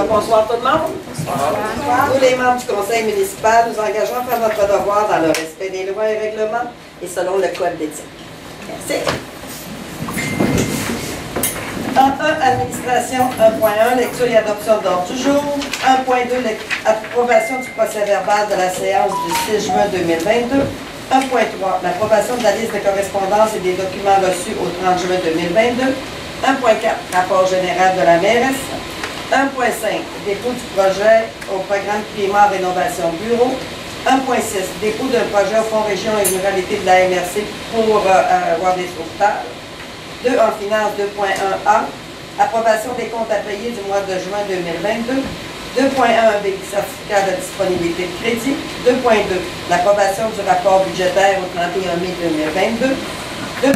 Bonsoir tout le monde. Bonsoir. Nous, les membres du conseil municipal, nous engageons à faire notre devoir dans le respect des lois et règlements et selon le code d'éthique. Merci. En 1, administration 1.1, lecture et adoption d'ordre du jour. 1.2, approbation du procès verbal de la séance du 6 juin 2022. 1.3, l'approbation de la liste de correspondance et des documents reçus au 30 juin 2022. 1.4, rapport général de la mairesse. 1.5, dépôt du projet au programme Climat Rénovation Bureau. 1.6, dépôt d'un projet au Fonds Région et Ruralité de la MRC pour avoir des sauvetages. 2 en finance 2.1a, approbation des comptes à payer du mois de juin 2022. 2.1 avec certificat de disponibilité de crédit. 2.2, l'approbation du rapport budgétaire au 31 mai 2022. 2.3,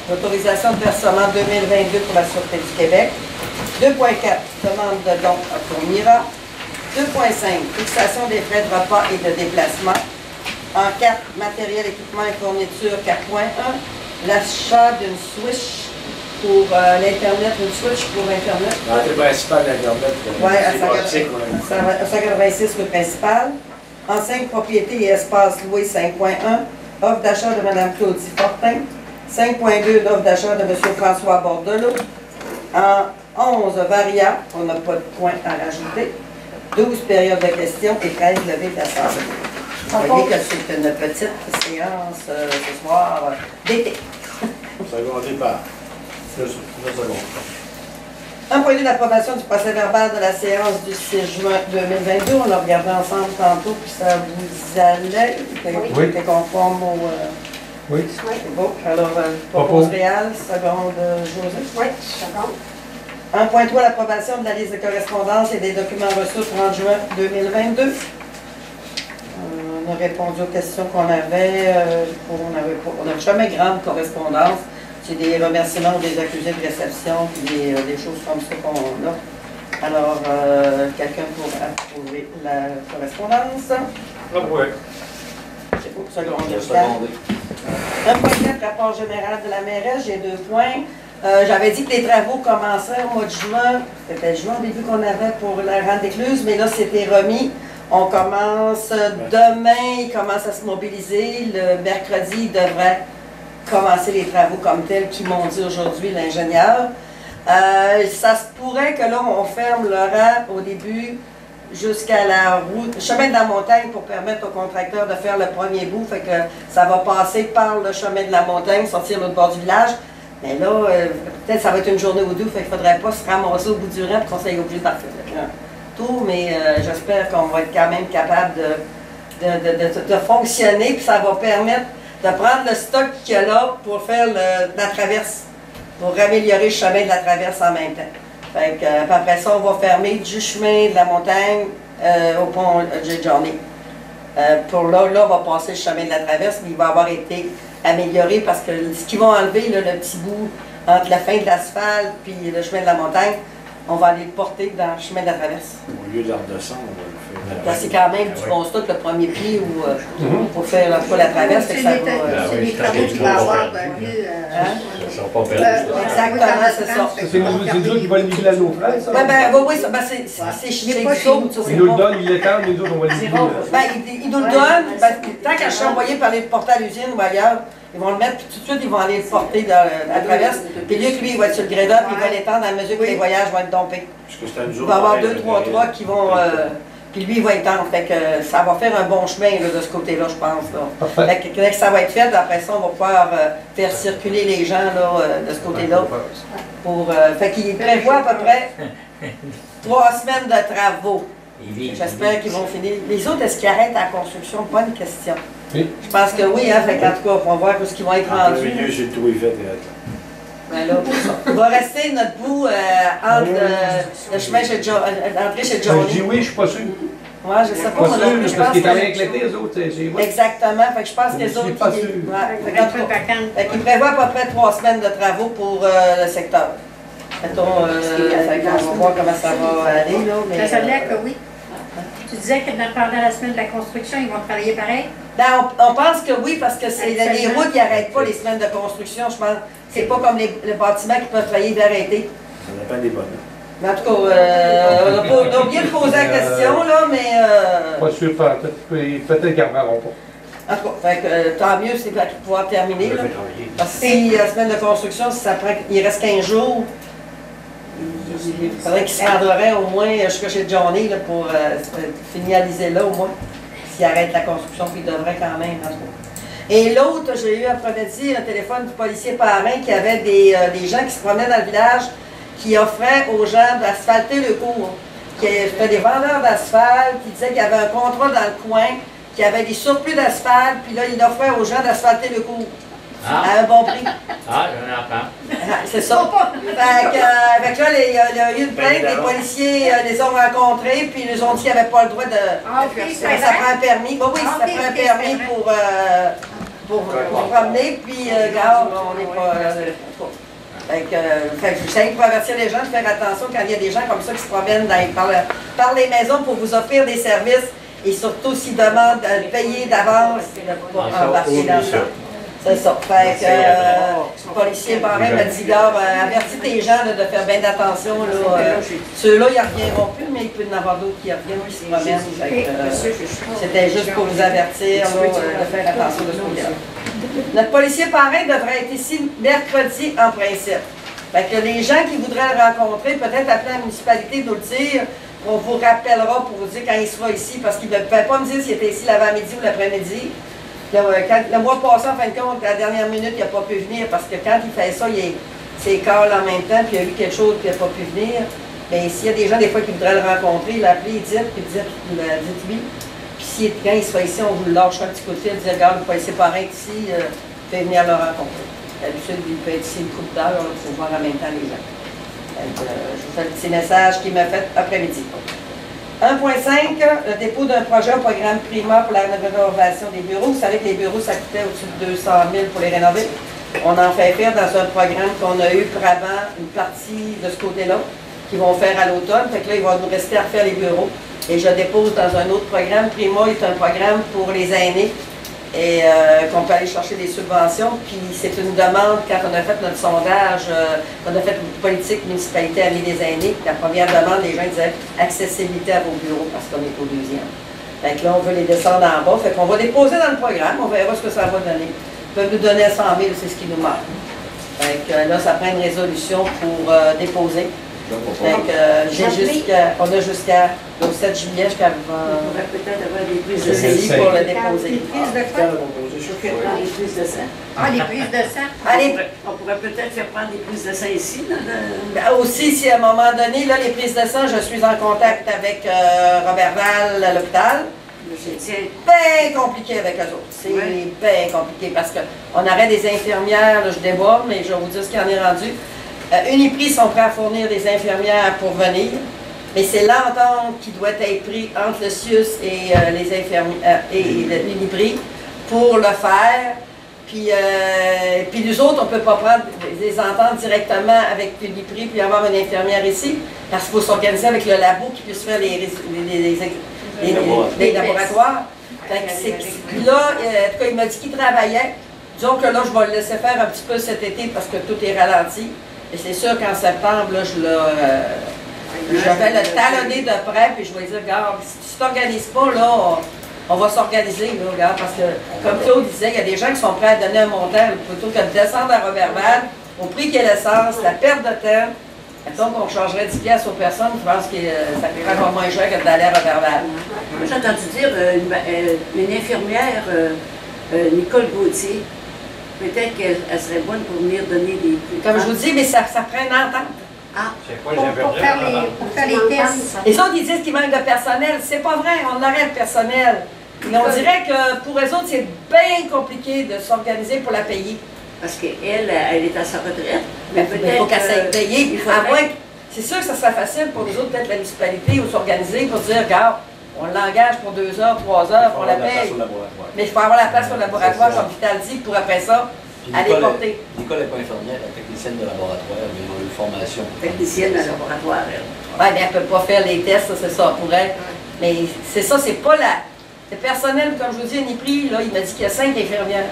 l'autorisation de versement 2022 pour la Sûreté du Québec. 2.4, demande de don pour MIRA. 2.5, fixation des frais de repas et de déplacement. En 4, matériel, équipement et fourniture 4.1, l'achat d'une Switch pour l'Internet, une Switch pour Internet. L'entrée principale d'Internet. Oui, à 186 rue principale. En 5, propriété et espace loué 5.1, offre d'achat de Mme Claudie Fortin. 5.2, l'offre d'achat de M. François Bordelot. En 11, Varia, on n'a pas de point à rajouter. 12, période de questions et 13, levée d'assemblée. Vous voyez que c'est une petite séance ce soir d'été. Secondé par 2 secondes. 1.2, l'approbation du procès verbal de la séance du 6 juin 2022. On l'a regardé ensemble tantôt, puis ça vous allait. Oui. C'était conforme au... Oui. C'est beau. Alors, propose Réal, seconde José. Oui, seconde. 1.3, l'approbation de la liste de correspondance et des documents reçus au 30 juin 2022. On a répondu aux questions qu'on avait. On n'a jamais grande correspondance. C'est des remerciements ou des accusés de réception, puis des choses comme ça qu'on a. Alors, quelqu'un pour approuver la correspondance? Ah oui. C'est beau, seconde. 1.4, rapport général de la mairesse, j'ai 2 points. J'avais dit que les travaux commenceraient au mois de juin. C'était juin au début qu'on avait pour la rente d'écluse, mais là, c'était remis. On commence demain, il commence à se mobiliser. Le mercredi, il devrait commencer les travaux comme tels qui m'ont dit aujourd'hui l'ingénieur. Ça se pourrait que là, on ferme le rang au début jusqu'à la route, chemin de la montagne pour permettre au contracteur de faire le premier bout. Fait que ça va passer par le chemin de la montagne, sortir l'autre bord du village. Mais là, peut-être ça va être une journée ou deux, fait qu'il ne faudrait pas se ramasser au bout du rang pour qu'on soit obligé de faire un tour. Mais j'espère qu'on va être quand même capable de fonctionner, puis ça va permettre de prendre le stock qu'il y a là pour faire la traverse, pour améliorer le chemin de la traverse en même temps. Fait que, après ça, on va fermer du chemin de la montagne au pont J. Johnny. Pour là, on va passer le chemin de la traverse, mais il va avoir été amélioré parce que ce qu'ils vont enlever, là, le petit bout entre la fin de l'asphalte et le chemin de la montagne, on va aller le porter dans le chemin de la traverse. Au lieu de redescendre, on va le faire. C'est quand même du bon stock, le premier pied pour faire la traverse. C'est les travaux qui vont avoir lieu. Exactement, c'est ça. C'est nous qui va le livrer à nos frères, ça? Oui, c'est chez nous autres. Ils nous le donnent, ils l'étendent, nous autres, on va le livrer. Ils nous le donnent, tant qu'à se envoyer par les porter à l'usine ou ailleurs, ils vont le mettre, puis tout de suite, ils vont aller le porter dans la traverse. Puis lui, il va être sur le grade-up, il va l'étendre à mesure que les voyages vont être dompés. Il va y avoir 2, 3 trucks qui vont... Puis lui, il va étendre. Fait que ça va faire un bon chemin là, de ce côté-là, je pense. Là. Fait que dès que ça va être fait, après ça, on va pouvoir faire circuler les gens là, de ce côté-là. Fait qu'il prévoit à peu près 3 semaines de travaux. J'espère qu'ils vont finir. Les autres, est-ce qu'ils arrêtent la construction? Bonne question. Oui. Je pense que oui, hein. Fait qu'en tout cas, on va voir où ils vont être rendus. En milieu, j'ai tout fait. Ben là, il va rester notre bout entre le chemin chez l'entrée chez Johnny. Je dis oui, je suis pas sûr. Moi, je sais pas. Pas sûr, parce qu'ils travaillent avec l'été, eux autres. Exactement. Fait que je pense que les autres. Je suis pas sûr. Fait qu'ils prévoient à peu près 3 semaines de travaux pour le secteur. Mettons, on va voir comment ça va aller, là. Mais, ça veut dire que oui. Tu disais que pendant la semaine de la construction, ils vont travailler pareil? Ben, on pense que oui, parce que c'est les routes qui n'arrêtent pas les semaines de construction. Je pense c'est pas comme les bâtiments qui peuvent travailler d'arrêter. Ça dépend des bonhommes. Mais en tout cas, on a oublié de poser la question, là, mais... Pas sûr, peut-être qu'ils n'en reviendront pas. En tout cas, fait que, tant mieux, c'est pour pouvoir terminer. Là. Parce que si la semaine de construction, si ça prend, il reste 15 jours, il faudrait qu'il se rendrait au moins jusqu'à chez Johnny là, pour finaliser là au moins. S'il arrête la construction, puis il devrait quand même. En tout cas. Et l'autre, j'ai eu après-midi un téléphone du policier parrain qui avait des gens qui se promenaient dans le village qui offraient aux gens d'asphalter le cours. C'était des vendeurs d'asphalte qui disaient qu'il y avait un contrat dans le coin, qu'il y avait des surplus d'asphalte, puis là, il offrait aux gens d'asphalter le cours. À un bon prix. Ah, j'en apprends. C'est ça. Fait que là, il y a eu une plainte, les policiers les ont rencontrés, puis ils nous ont dit qu'ils n'avaient pas le droit de... ça prend un permis. Bon, oui, ça prend un permis pour promener, puis regarde, on n'est pas... J'essaie pour avertir les gens de faire attention quand il y a des gens comme ça qui se promènent par les maisons pour vous offrir des services et surtout s'ils demandent de payer d'avance pour embarquer dans ça. C'est ça. Fait que le policier parrain m'a dit, gars, avertis tes gens là, de faire bien attention. Ceux-là, ils ne reviendront plus, mais il peut y en avoir d'autres qui reviennent et qui se promènent. C'était juste pour vous avertir de faire attention de ce côté-là. Notre policier parrain devrait être ici mercredi en principe. Fait que les gens qui voudraient le rencontrer, peut-être appeler la municipalité de nous le dire. On vous rappellera pour vous dire quand il sera ici, parce qu'il ne pouvait pas me dire s'il était ici l'avant-midi ou l'après-midi. Le mois passé, en fin de compte, à la dernière minute, il n'a pas pu venir parce que quand il fait ça, c'est call en même temps, puis il y a eu quelque chose qui n'a pas pu venir. Mais s'il y a des gens, des fois, qui voudraient le rencontrer, l'appeler, dites-lui. Puis quand il sera ici, on vous lâchera un petit coup de fil, dire, regarde, le policier parrain ici, faites venir le rencontrer. D'habitude, il peut être ici une couple d'heures pour voir en même temps les gens. Je vous fais le petit message qu'il m'a fait après-midi. 1.5, le dépôt d'un projet au programme Prima pour la rénovation des bureaux. Vous savez que les bureaux, ça coûtait au-dessus de 200 000 pour les rénover. On en fait faire dans un programme qu'on a eu pour avant, une partie de ce côté-là, qu'ils vont faire à l'automne. Fait que là, il va nous rester à refaire les bureaux. Et je dépose dans un autre programme. Prima est un programme pour les aînés et qu'on peut aller chercher des subventions. Puis c'est une demande, quand on a fait notre sondage, on a fait une politique municipalité Amis des aînés, la première demande, les gens disaient accessibilité à vos bureaux parce qu'on est au deuxième. Fait que là, on veut les descendre en bas. Fait qu'on va déposer dans le programme, on verra ce que ça va donner. Ils peuvent nous donner 100 000, c'est ce qui nous manque. Fait que là, ça prend une résolution pour déposer. Fait que on a jusqu'à le 7 juillet jusqu'à... On pourrait peut-être avoir des prises de sang. pour le déposer. Des prises de quoi? Des prises de sang. Ah, des prises de sang. Allez. On pourrait peut-être faire prendre des prises de sang ici. Aussi, si à un moment donné, là, les prises de sang, je suis en contact avec Robert Val à l'hôpital. C'est bien compliqué avec eux autres. C'est bien compliqué parce qu'on aurait des infirmières, là, je déborde, mais je vais vous dire ce qu'il en est rendu. Uniprix sont prêts à fournir des infirmières pour venir, mais c'est l'entente qui doit être prise entre le CIUS et les infirmières et l'Uniprix pour le faire. Puis nous autres, on ne peut pas prendre des ententes directement avec l'Uniprix puis avoir une infirmière ici, parce qu'il faut s'organiser avec le labo qui puisse faire les laboratoires. Puis là, en tout cas, il m'a dit qu'il travaillait. Disons que là, je vais le laisser faire un petit peu cet été parce que tout est ralenti. Et c'est sûr qu'en septembre, là, je vais le talonner de près, puis je vais dire, regarde, si tu ne t'organises pas, là, on va s'organiser, là, regarde, parce que, comme Claude disait, il y a des gens qui sont prêts à donner un montant plutôt que de descendre à Roberval, au prix qu'est l'essence, la perte de temps. Donc, on changerait 10 piastres aux personnes, je pense que ça coûterait encore moins cher que d'aller à Roberval. Moi, j'ai entendu dire une infirmière, Nicole Gauthier, peut-être qu'elle serait bonne pour venir donner des... Comme je vous dis, mais ça prend une entente. Ah, Pour faire les tests. Les autres, ils disent qu'il manque de personnel. C'est pas vrai, on aurait le personnel. Mais on dirait que pour eux autres, c'est bien compliqué de s'organiser pour la payer. parce qu'elle est à sa retraite. Mais il faut qu'elle s'aille payer. C'est sûr que ça serait facile pour nous autres, peut-être la municipalité, ou s'organiser pour dire, regarde, on l'engage pour 2 heures, 3 heures, on la paye. Mais il faut avoir la place au laboratoire, comme Vital dit, pour après ça, aller porter. Nicole n'est pas infirmière, elle est technicienne de laboratoire, elle a eu une formation. Technicienne de laboratoire, elle. Oui, mais elle ne peut pas faire les tests, c'est ça, pour elle. Mais c'est ça, c'est pas la... Le personnel, comme je vous dis, Uniprix, là, il m'a dit qu'il y a 5 infirmières.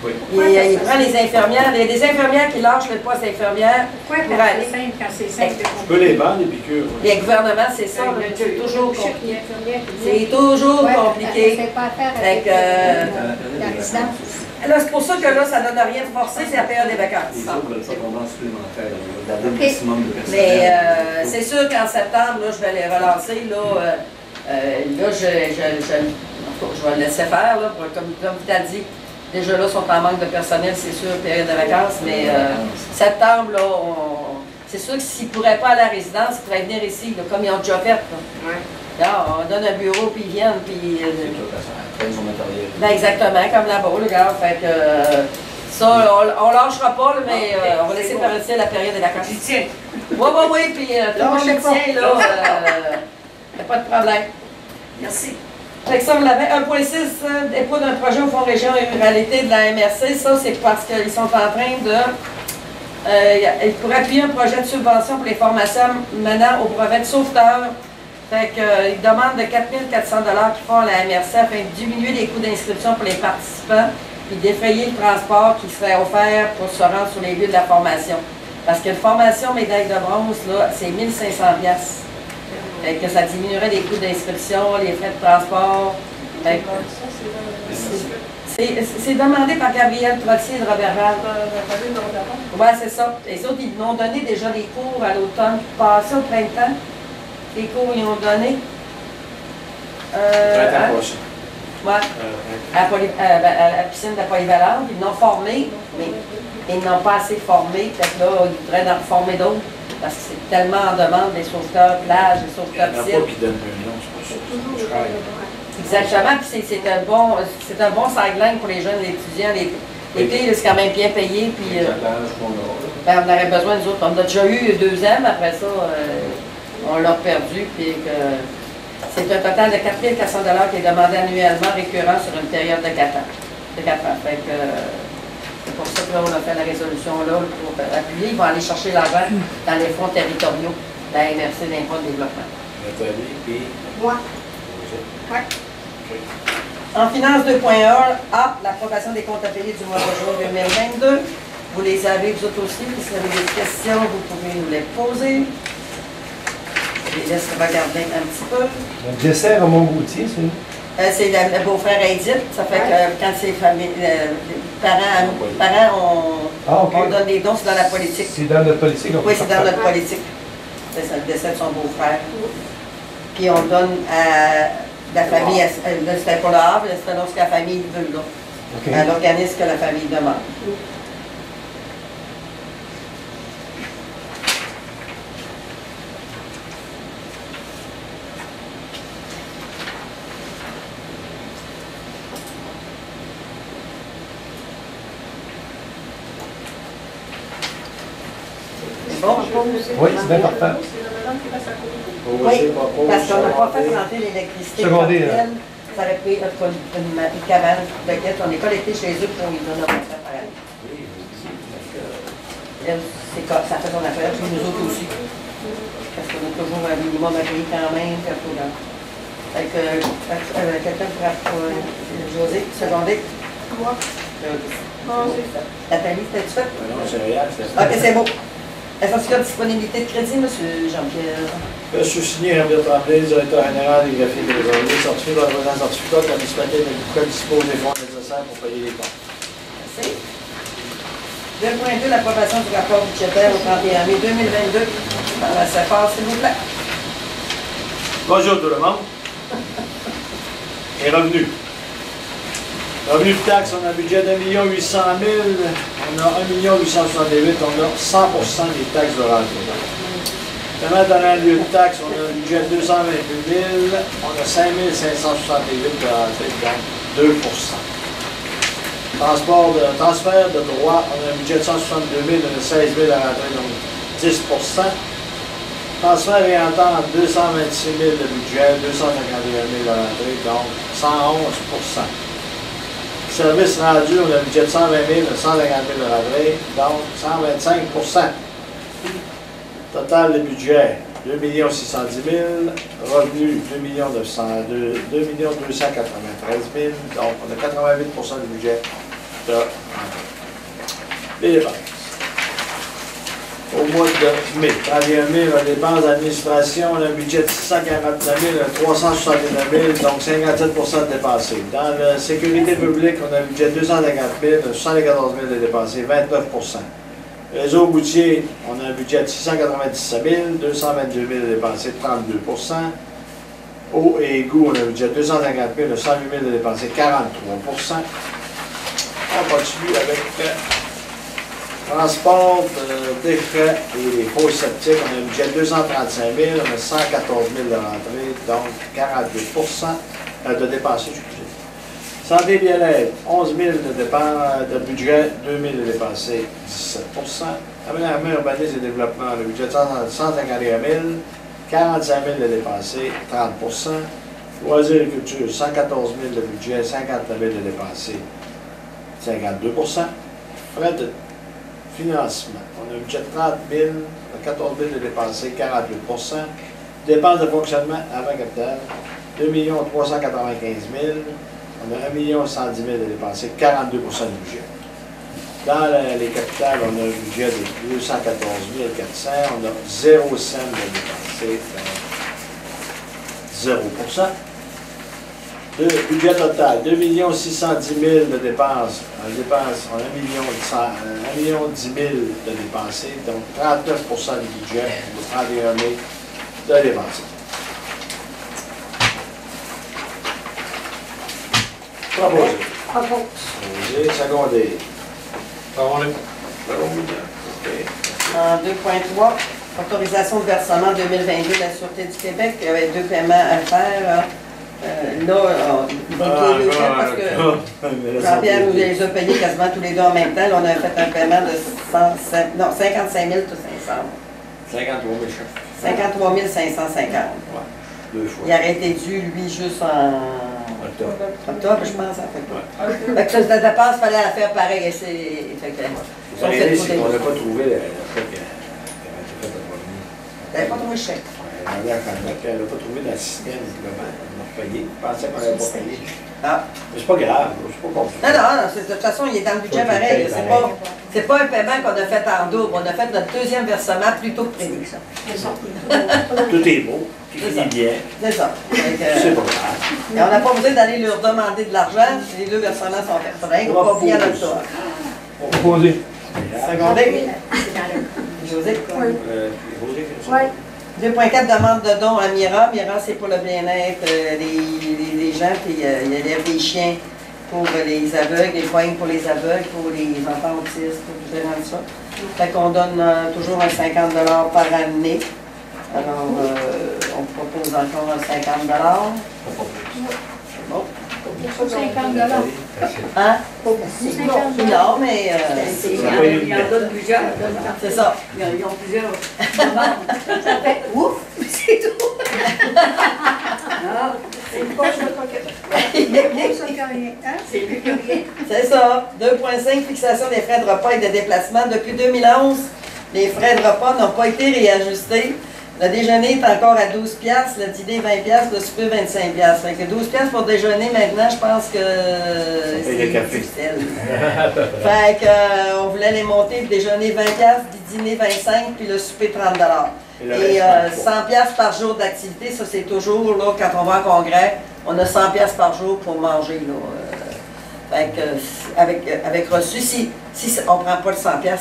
Oui. Il prend les infirmières. Il y a des infirmières qui lâchent le poste d'infirmière Pourquoi pour quand aller. c'est simple, quand c'est simple? Tu peux les vendre, les piqûres. Les gouvernements, c'est ça, là, c'est toujours compliqué. compliqué. C'est toujours compliqué. C'est pas à faire Fait avec que, la résidence. là, c'est pour ça que là, ça donne rien de forcer, c'est la période des vacances. Les autres veulent pas vraiment supplémentaire. On va garder Ok. le maximum de personnes. Mais c'est sûr qu'en septembre, là, je vais les relancer. Là, je vais le laisser faire, là, comme tu as dit. Déjà là, ils sont en manque de personnel, c'est sûr, période de vacances, mais septembre, là, c'est sûr que s'ils ne pourraient pas aller à la résidence, ils pourraient venir ici, là, comme ils ont déjà fait. Là. Là, on donne un bureau, puis ils viennent, puis... Prennent son matériel. Ben exactement, comme là-bas, le gars. Fait que ça, on lâchera pas, là, mais on va laisser partir la période des vacances. J'y tiens. Oui, puis tout le monde le tient, là. Y a pas de problème. Merci. Fait que ça, on l'avait 1,6 dépôt d'un projet au Fonds Région et Ruralité de la MRC. Ça, c'est parce qu'ils sont en train de... pour appuyer un projet de subvention pour les formations menant au brevet de sauveteur. Fait qu'ils demandent de 4 400 $ qu'ils font à la MRC afin de diminuer les coûts d'inscription pour les participants puis d'effrayer le transport qui serait offert pour se rendre sur les lieux de la formation. Parce que la formation médaille de bronze, là, c'est 1 500 $. Fait que ça diminuerait les coûts d'inscription, les frais de transport. Fait que c'est demandé par Gabriel Trottier de Robert Val. Oui, c'est ça. Les autres, ils m'ont donné déjà des cours à l'automne passé, au printemps. Les cours, ils ont donné. Printemps prochain. Ouais. À la piscine de la Polyvalente. Ils l'ont formé, mais ils n'ont pas assez formé. Fait que là, ils voudraient en former d'autres. Parce que c'est tellement en demande des sauveteurs plages, des Il n'y sauveteurs en a piscines. pas qui donnent un nom, c'est pour ça. Exactement, puis c'est un bon sideline pour les jeunes, les étudiants. L'été, c'est quand même bien payé, puis on aurait besoin nous autres. On a déjà eu 2 ans, mais après ça, on l'a perdu, puis que c'est un total de 4 400 $ qui est demandé annuellement récurrent sur une période de 4 ans. Fait que c'est pour ça que là, on a fait la résolution là pour appuyer. Ils vont aller chercher l'argent dans les fonds territoriaux de la MRC d'Impôt de développement. Nathalie, puis... Moi. En finance 2.1, l'approbation des comptes à payer du mois de juin 2022. Vous les avez, vous autres aussi. Si vous avez des questions, vous pouvez nous les poser. Je les laisse regarder un petit peu. Le dessert à Montgaultier, c'est... C'est le beau-frère Edith. Ça fait que quand c'est famille, les parents, on donne des dons, c'est dans la politique. C'est dans notre politique. Oui, c'est dans notre politique. C'est ça, le décès de son beau-frère. Puis on donne à la famille, c'était pas le Havre, c'était lorsque la famille veut, là. À l'organisme que la famille demande. Bon. Oui, c'est bien parfait. Oui, parce qu'on n'a pas fait rentrer l'électricité. Secondaire. Ça aurait pris une cabane de guette. On est collecté chez eux pour ils donnent un par année. Elle, ça fait son affaire, puis nous autres aussi. Parce qu'on a toujours un minimum à payer quand même. Fait que quelqu'un pour José, secondaire. Moi. Nathalie, c'était-tu fait? Non, c'est réel, c'est ça. Ok, c'est beau. Est-ce de disponibilité de crédit, M. Jean-Pierre? Je suis signé Herbert Tremblay, directeur général des graphiques et des ordres, certifié dans le présent certificat qu'administratif et du dispose des fonds nécessaires pour payer les comptes. Merci. 2.2, l'approbation du rapport budgétaire au 31 mai 2022 par la CFA, s'il vous plaît. Bonjour tout le monde. Et revenus. Revenus de taxes, on a un budget d'1 800 000, on a 1 868 000, on a 100% des taxes de rentrée. Paiement dans un lieu de taxes, on a un budget de 228 000, on a 5 568 de rentrée, donc 2%. Transfert de droit, on a un budget de 162 000, on a 16 000 à rentrée, donc 10%. Transfert et entente, 226 000 de budget, 251 000 à rentrée, donc 111%. Service rendu, on a un budget de 120 000, 150 000 de rentrée, donc 125%. Total de budget, 2 610 000. Revenus, 2 293 000. Donc, on a 88% du budget les dépenses. Au mois de mai, 31 000, la dépense d'administration, on a un budget de 649 000, 369 000, donc 57 de dépassé. Dans la sécurité publique, on a un budget de 250 000, 74 000 de dépassé, 29 Réseau routier, on a un budget de 697 000, 222 000 de dépassé, 32 Eau et égout, on a un budget de 250 000, 108 000 de dépassé, 43 On continue avec transport, déchets et les fosses septiques, on a un budget de 235 000, on a 114 000 de rentrée, donc 48 de dépassé, excusez. Santé et bien-être, 11 000 de budget, 2 000 de dépassé, 17 Aménagement, urbanisme et développement, le budget de 151 000, 45 000 de dépassé, 30 Loisirs et culture, 114 000 de budget, 59 000 de dépassé, 52 Frais de financement, on a un budget de 30 000, 14 000 de dépassé, 48 Dépenses de fonctionnement avant capital, 2 395 000, on a 1 110 000 de dépassé, 42 du budget. Dans les capitales, on a un budget de 214 400, on a 0 cent de dépassé, 0 Le budget total, 2 610 000 de dépenses. On a 1 million 10 000 de dépensés, donc 39 du budget, le 31 mai de dépensés. Proposé. Proposé, secondé. Parole. En 2.3, autorisation de versement 2022 de la Sûreté du Québec. Il y avait 2 paiements à faire. Ils vont tous les deux faire parce que Jean-Pierre nous les a payés quasiment tous les deux en même temps. Là, on a fait un paiement de 55 500. 53 550. Deux fois. Il aurait été dû, lui, juste en octobre, je pense, en fait. Fait que la dépense, il fallait la faire pareil. Vous avez c'est qu'on n'a pas trouvé la fois qui a été faite à premier. Elle n'avait pas trouvé le chèque. Elle n'a pas trouvé dans le système, on a payé. Je pensais qu'on n'avait pas payé. Ah. Mais c'est pas grave, c'est pas compliqué. Non, de toute façon, il est dans le budget pareil. C'est pas un paiement qu'on a fait en double. On a fait notre deuxième versement plus tôt que prévu. Tout est beau, tout est bien. C'est ça. C'est pas grave. Et on n'a pas besoin d'aller leur demander de l'argent. Les 2 versements sont faits. On va pas oublier notre tour. Proposé. Secondé. José. Oui. 2.4, demande de don à Mira. Mira, c'est pour le bien-être des gens, puis il élève des chiens pour les aveugles, des poignes pour les aveugles, pour les enfants autistes, pour différents de ça. Fait qu'on donne toujours un 50 par année. Alors, on propose encore un 50 C'est bon. 50 Hein? 50 Non, mais Il en donne plusieurs. c'est ça. Ils ont plusieurs demandes. Ça fait ouf, c'est tout. Ah, C'est pas ça que rien. c'est plus que rien. C'est ça. 2.5, fixation des frais de repas et de déplacement. Depuis 2011, les frais de repas n'ont pas été réajustés. Le déjeuner est encore à 12 $, le dîner 20 $, le souper 25 $. Fait que 12 $ pour déjeuner maintenant, je pense que c'est difficile. Fait que on voulait les monter, le déjeuner 20 $, le dîner 25 $, puis le souper 30 $. Et 100 $ par jour d'activité, ça c'est toujours, là, quand on va en congrès, on a 100 $ par jour pour manger, là. Fait que, avec reçu, si on ne prend pas le 100 $,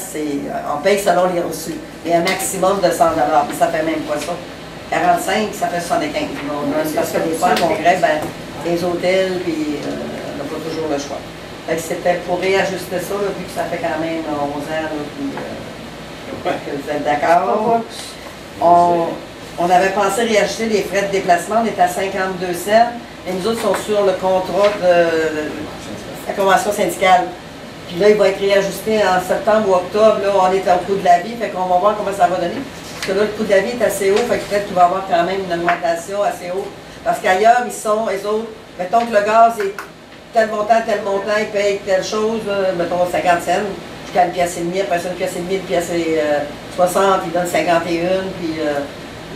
on paye selon les reçus. Il y a un maximum de 100 $, mais ça ne fait même pas ça. 45, ça fait 75. Parce que des fois, en congrès, ben, les hôtels, puis on n'a pas toujours le choix. Fait que c'était pour réajuster ça, là, vu que ça fait quand même 11 ans, là, puis que vous êtes d'accord. On avait pensé réajuster les frais de déplacement, on est à 52 cents, et nous autres sont sur le contrat de la convention syndicale. Puis là, il va être réajusté en septembre ou octobre. Là, on est au coût de la vie, fait qu'on va voir comment ça va donner. Parce que là, le coût de la vie est assez haut, fait que peut-être qu'il va y avoir quand même une augmentation assez haute. Parce qu'ailleurs, ils sont, les autres, mettons que le gaz est tel montant, ils payent telle chose, mettons 50 cents, jusqu'à 1,5 $, après ça, 1,5 $, 1,60 $, ils donnent 51, puis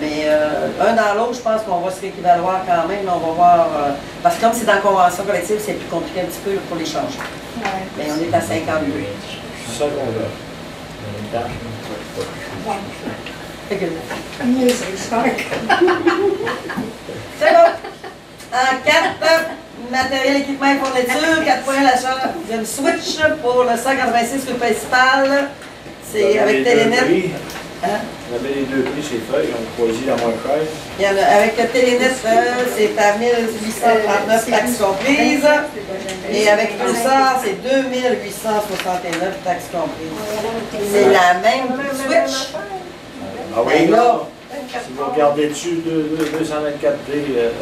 Mais un dans l'autre, je pense qu'on va se rééquivaloir quand même. On va voir. Parce que comme c'est dans la convention collective, c'est plus compliqué un petit peu pour les changer. Mais on est à 52. Secondaire. Fait que- C'est C'est bon. En 4, matériel, équipement et fourniture. 4 points, l'achat d'une Switch pour le 186 rue principale. C'est avec Télénet. Hein? On avait les deux prix, ces feuilles, on choisit la moins chère. Il y en a, avec le Télénet, c'est à 1839 taxes comprises. Et avec Pulsar, c'est 2869 taxes comprises. C'est la même Switch. Ah oui, Ben là, si vous regardez dessus, 224D,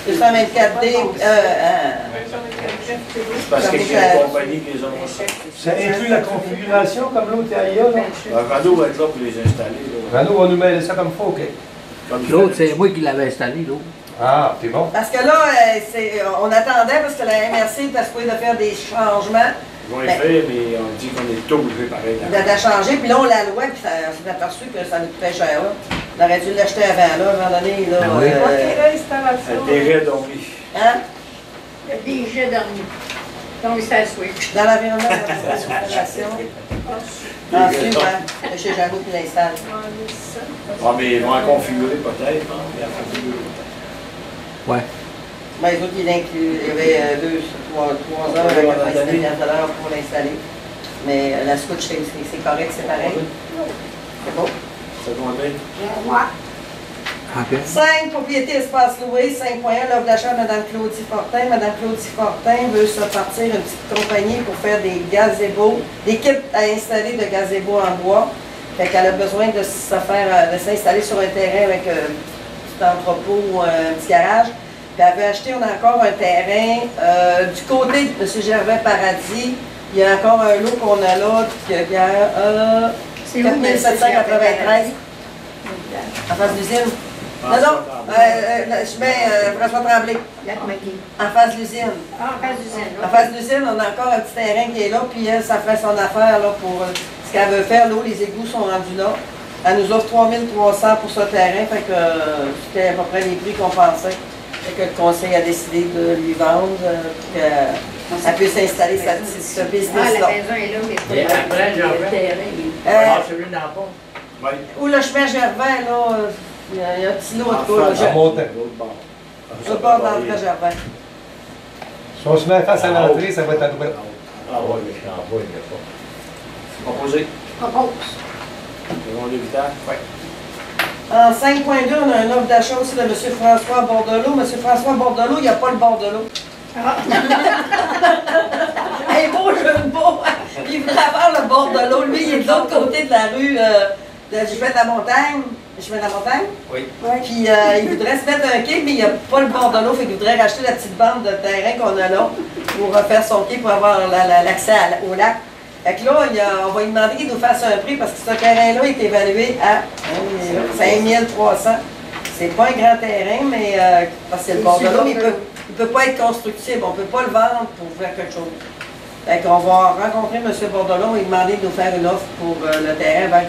224D, c'est parce que c'est une compagnie qui les a. Ça inclut la configuration comme l'autre IA, là? Le Renault va être là pour les installer. Là. Renaud va nous mêler ça comme faut, OK? Comme il L'autre, fait- c'est moi qui l'avais installé, l'autre. Ah, c'est bon. parce que là, on attendait parce que la MRC était supposée de faire des changements, Ils vont les faire, mais on dit qu'on est obligé pareil. de changer, puis là, on la louait, puis on s'est aperçu que ça nous coûtait cher, là. On aurait dû l'acheter avant, là, à un moment donné, là. Ben oui. Intérêt dormi. Hein? Il y a des jets dormis. Donc, c'est à Switch. Dans l'environnement de l'installation. Ensuite, ouais, chez Jago qui l'installe. Ah, mais ils vont en configurer peut-être, hein? Ils en configurer. Ouais. Ben, les autres, il y avait 3 heures à 99 $ pour l'installer. Mais la Switch, c'est correct, c'est pareil. C'est bon. Secondaire. OK. 5, propriété espace loué, 5.1, l'offre d'achat de Mme Claudie Fortin. Mme Claudie Fortin veut se partir une petite compagnie pour faire des gazebos, des kits à installer de gazebos en bois. Fait qu'elle a besoin de de s'installer sur un terrain avec un petit entrepôt ou un petit garage. Puis elle veut acheter, on a encore un terrain du côté de M. Gervais Paradis. Il y a encore un lot qu'on a là, qui a C'est où, M. 4793 en face de l'usine. Non, non, je mets François Tremblay, en face de l'usine. Ah, en face d'usine. En face de l'usine, on a encore un petit terrain qui est là, puis elle, ça fait son affaire là, pour ce qu'elle veut faire. L'eau, les égouts sont rendus là. Elle nous offre 3300 pour ce terrain, fait que c'était à peu près les prix qu'on pensait. Fait que le conseil a décidé de lui vendre pour qu'elle puisse installer ce Ah, business-là. la maison est là, mais Et pas après, Le Gervais. terrain, Ah, celui dans le pont. Oui. Où le chemin Gervais, là, il y a un petit lot de En tout. face, en montant. l'autre bord. Je pas dans le Gervais. Si on se met face à l'entrée, ça va être à droite. Ah oui, mais je suis en bas, il n'y a pas. proposé. propose. Secondaire vital. Oui. En 5.2, on a un offre d'achat aussi de M. François Bordelot. M. François Bordelot, il n'y a pas le Bordelot. Ah, Hey, beau jeu de mots! Il voudrait avoir le Bordelot. Lui, il est de l'autre côté de la rue du chemin de la montagne. Le chemin de la montagne? Oui. Puis il voudrait se mettre un quai, mais il n'y a pas le Bordelot. Fait qu'il voudrait racheter la petite bande de terrain qu'on a là pour faire son quai pour avoir l'accès au lac. Fait que là, on va lui demander qu'il nous fasse un prix parce que ce terrain-là est évalué à 5300. C'est pas un grand terrain, mais parce que c'est le Bordelot, mais il peut pas être constructible. On ne peut pas le vendre pour faire quelque chose. Fait qu'on va rencontrer M. Bordelot et lui demander de nous faire une offre pour le terrain. Ben,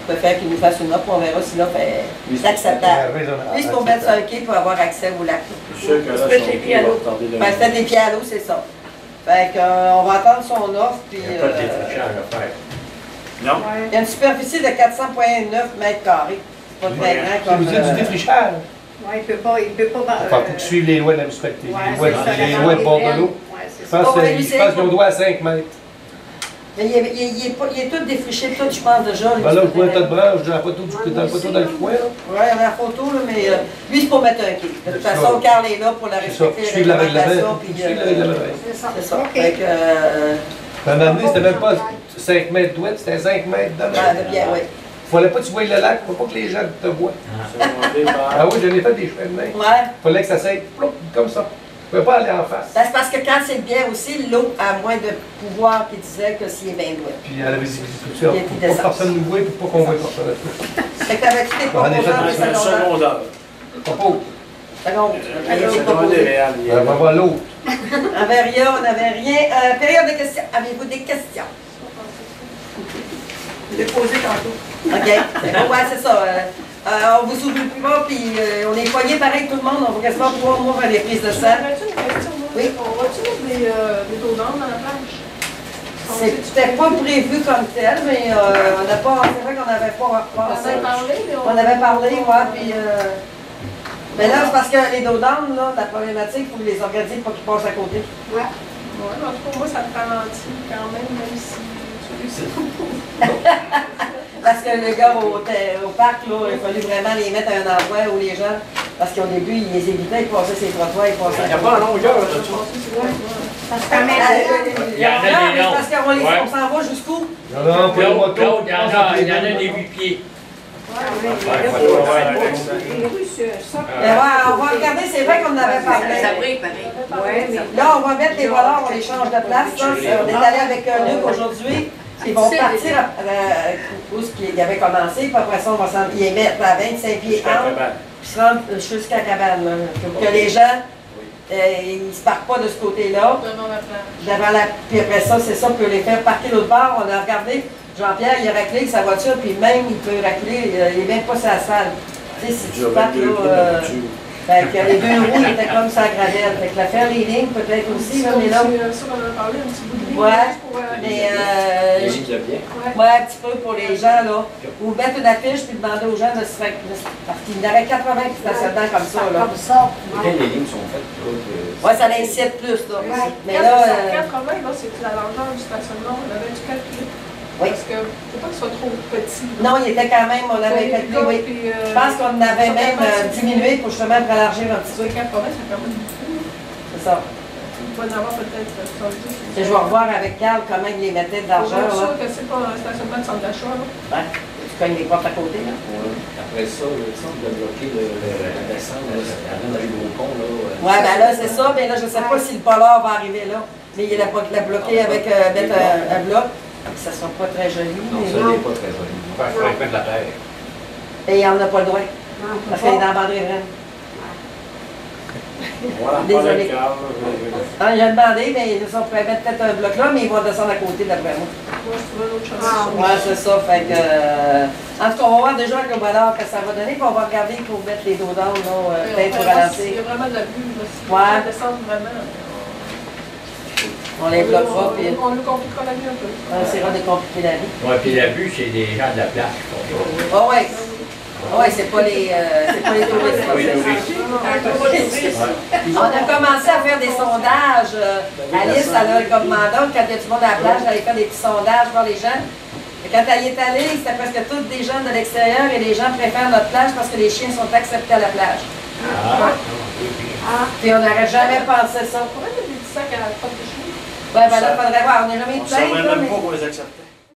on peut faire qu'il nous fasse une offre, on verra si l'offre est acceptable. Lui, c'est pour mettre sur un quai pour avoir accès au lac. Je suis sûr que là, Tu peux son tes prix pieds à va l'eau. retarder de Ben, c'était des pieds à l'eau, c'est ça. Fait qu'on va attendre son offre. Puis, Il n'y a pas de défrichage à faire. Non? il y a une superficie de 400,9 mètres carrés. C'est pas très grand Ça comme. veut dire du défrichage. ouais, il peut pas. Enfin, faut que tu suives les lois de la municipalité. Ouais, Les lois c'est ça, les la lois de grande Bordelot. Ouais, c'est Je ça. pense Oh, oui, lui, c'est- qu'ils ont droit à 5 mètres. Mais il est tout défriché, tout, je pense déjà. Ben là, je vois un tas de branches dans la photo dans le coin. Là. Oui, il y a la photo, là, mais lui, c'est pour mettre un quai. De toute C'est façon, ça. Carl est là pour la C'est ça. respecter, Suivre la réglementation. règlement. Puis, Suivre la règlement. C'est ça. c'est ça. OK. Fait que, À un moment donné, c'était même pas 5 mètres d'ouest, c'était 5 mètres de de bien, oui. Fallait pas que tu voies le lac, faut pas que les gens te voient. Secondaire par- Ah oui, j'en ai fait des chemins de main. Ouais. Fallait que ça s'aille ploup, comme ça. Tu pouvais pas aller en face. Ben, c'est parce que quand c'est bien aussi, l'eau a moins de pouvoir qu'il disait que s'il est bien doué. Puis à la visibilité, Il y a plus pour pas d'essence. que personne nous voie, pour pas qu'on voie personne. Fait que t'avais-tu des On a déjà proposants dans des C'est un secondaires? secondaire. Propos. Seconde. Le Allez, c'est secondaire proposé. réel, il est On va là. voir l'autre. On n'avait rien, on n'avait rien. Période de questions. Avez-vous des questions? Je l'ai posé tantôt. OK. Ouais, c'est ça. On vous oublie pas, puis on est poignés pareil tout le monde. On va quasiment 3 mois faire des prises de sang. J'avais une question, moi. Oui. On va-tu mettre des dos d'âne dans la plage? C'était pas prévu comme tel, mais on n'a pas. C'est vrai qu'on n'avait pas On pensé. avait parlé, mais On avait parlé, ouais, puis. Mais là, c'est parce que les dos d'âne, là, la problématique, il faut les organiser pour qu'ils passent à côté. Ouais, en tout cas, moi, ça me ralentit quand même si tu réussis. Parce que le gars au parc, là, il a fallu vraiment les mettre à un endroit où les gens, parce qu'au début, ils les évitaient, ils passaient ses trottoirs, ils passaient. Il n'y a pas un longueur là-dessus. Parce que quand même, Il y en a des mais longs. parce qu'on Ouais. on s'en va jusqu'où? Non, pour le L'autre, moto. il y en a des 8 pieds. On va regarder, c'est vrai qu'on en avait parlé. Ça brille pareil. ouais, mais Là, on va mettre les voleurs, on les change de place. Là. On est allé avec Luc aujourd'hui. Ils vont partir où il avait commencé, puis après ça, on va s'en les mettre à 25 pieds entre, puis se rendre jusqu'à la cabane. Là, pour que les gens, ils ne se parquent pas de ce côté-là. Devant la. Puis après ça, c'est ça, on peut les faire parquer l'autre bord. On a regardé, Jean-Pierre, il a raclé avec sa voiture, puis même, il peut racler, il n'est même pas sur la salle. Tu sais, si tu parques là. Fait que les 2 roues étaient comme ça à gravelle. Fait que la faire les lignes peut-être aussi, là, mais là. Ça, on en a parlé un petit bout de ligne. Ouais, juste pour, mais Les gîtes de bien. ouais, un petit peu pour les gens, là. Ou mettre une affiche puis demander aux gens de se faire. Parce qu'il y en aurait 80 qui se passaient dedans comme ça, là. comme ça. Lesquelles les lignes sont faites pour Ouais, ça l'incite plus, là. Ouais. Mais là. 80, là, c'est la largeur du stationnement. On avait dû calculer. Oui. Parce que faut pas que ce soit trop petit. là. Non, il était quand même, on avait calculé, oui. Puis, Je pense qu'on avait même diminué pour justement pour élargir un petit peu. 80, c'est quand même beaucoup. C'est ça. Il va en avoir peut-être 70. Je vais revoir avec Carl comment il les mettait de L'argent, l'argent, sûr là. que c'est pas un stationnement de centre d'achat. là. Ouais. Tu cognes les portes à côté, là. Après ça, le centre de bloquer la descente, là, ça amène dans les gros ponts. Là, Ouais, ben là, c'est ça. Mais là, je sais pas si le polar va arriver là. Mais il a bloqué avec mettre un bloc. Ça sera pas très joli. non, Mais ça non. n'est pas très joli. On va faire de la terre. Et il n'en a pas le droit. Non, Parce qu'il est dans la bande riveraine. Voilà, Désolé. pas Ah, j'ai demandé, mais on pourrait mettre peut-être un bloc là, mais ils vont descendre à côté d'après moi. Moi, je trouvais une autre chose. Ouais, c'est ça. Fait que. En tout cas, on va voir déjà avec le bonheur que ça va donner, puis on va regarder pour mettre les dos d'âne, là, peut-être pour Il y ralentir. a vraiment de la vue. Là, si Ouais. on descend vraiment. On les bloquera, puis On lui compliquera la vie un peu. on essaiera de compliquer la vie. Ouais, puis la vue, c'est des gens de la place qui font ça. Oh, ouais. Oh, ouais, c'est pas les touristes. là. Oui, touristes. On a commencé à faire des sondages. Alice, elle a comme mandat, quand il y a du monde à la plage, elle allait faire des petits sondages voir les gens. Et quand elle y est allée, c'était presque tous des gens de l'extérieur et les gens préfèrent notre plage parce que les chiens sont acceptés à la plage. Puis on n'aurait jamais pensé ça. On pourrait mettre des petits sacs à la porte de chez nous. Ouais, ben là, il faudrait voir. On n'est jamais On ne plein, savait là, même mais. pas qu'on les acceptait.